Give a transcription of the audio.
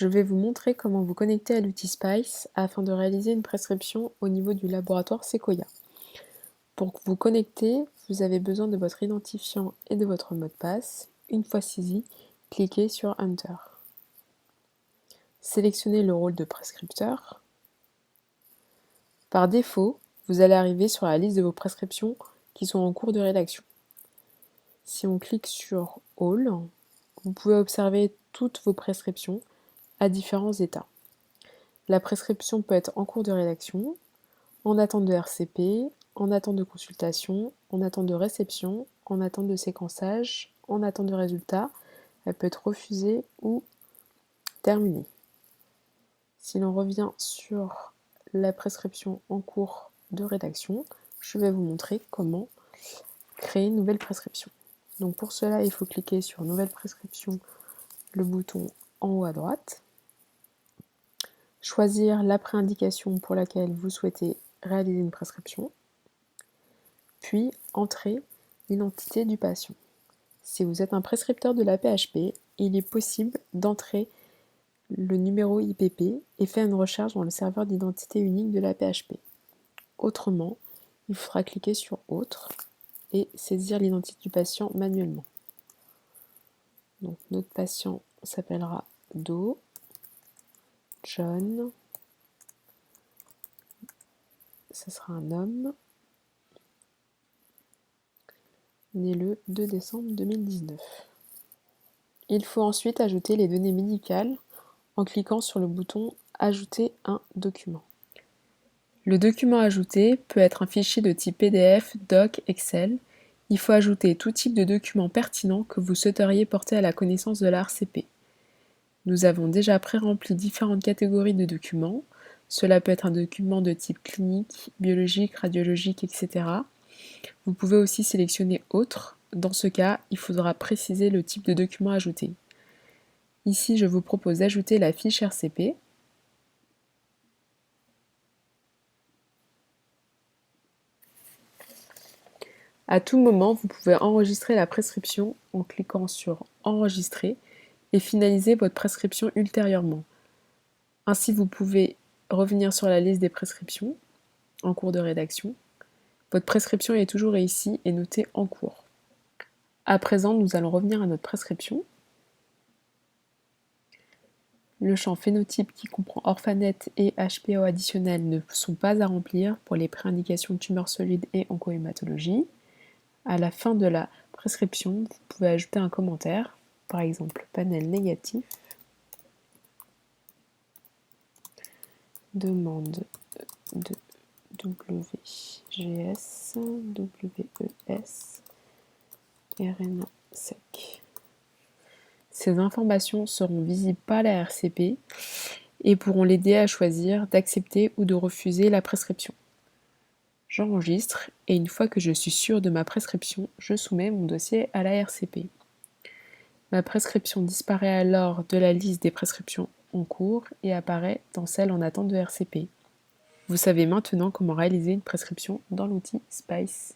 Je vais vous montrer comment vous connecter à l'outil Spice afin de réaliser une prescription au niveau du laboratoire Sequoia. Pour vous connecter, vous avez besoin de votre identifiant et de votre mot de passe. Une fois saisi, cliquez sur Enter. Sélectionnez le rôle de prescripteur. Par défaut, vous allez arriver sur la liste de vos prescriptions qui sont en cours de rédaction. Si on clique sur All, vous pouvez observer toutes vos prescriptions à différents états. La prescription peut être en cours de rédaction, en attente de RCP, en attente de consultation, en attente de réception, en attente de séquençage, en attente de résultat. Elle peut être refusée ou terminée. Si l'on revient sur la prescription en cours de rédaction, je vais vous montrer comment créer une nouvelle prescription. Donc pour cela, il faut cliquer sur Nouvelle prescription, le bouton en haut à droite, choisir la préindication pour laquelle vous souhaitez réaliser une prescription, puis entrer l'identité du patient. Si vous êtes un prescripteur de l'AP-HP, il est possible d'entrer le numéro IPP et faire une recherche dans le serveur d'identité unique de l'AP-HP. Autrement, il faudra cliquer sur Autre et saisir l'identité du patient manuellement. Donc notre patient s'appellera Do, John, ce sera un homme, né le 2 décembre 2019. Il faut ensuite ajouter les données médicales en cliquant sur le bouton « Ajouter un document ». Le document ajouté peut être un fichier de type PDF, Doc, Excel. Il faut ajouter tout type de document pertinent que vous souhaiteriez porter à la connaissance de la RCP. Nous avons déjà pré-rempli différentes catégories de documents. Cela peut être un document de type clinique, biologique, radiologique, etc. Vous pouvez aussi sélectionner « Autre ». Dans ce cas, il faudra préciser le type de document ajouté. Ici, je vous propose d'ajouter la fiche RCP. À tout moment, vous pouvez enregistrer la prescription en cliquant sur « Enregistrer » et finaliser votre prescription ultérieurement. Ainsi, vous pouvez revenir sur la liste des prescriptions en cours de rédaction. Votre prescription est toujours ici et notée en cours. À présent, nous allons revenir à notre prescription. Le champ phénotype qui comprend orphanette et HPO additionnel ne sont pas à remplir pour les préindications tumeurs solides et oncohématologie. À la fin de la prescription, vous pouvez ajouter un commentaire, par exemple panel négatif, demande de WGS, WES, RNA sec. Ces informations seront visibles par la RCP et pourront l'aider à choisir d'accepter ou de refuser la prescription. J'enregistre et une fois que je suis sûre de ma prescription, je soumets mon dossier à la RCP. Ma prescription disparaît alors de la liste des prescriptions en cours et apparaît dans celle en attente de RCP. Vous savez maintenant comment réaliser une prescription dans l'outil Spice.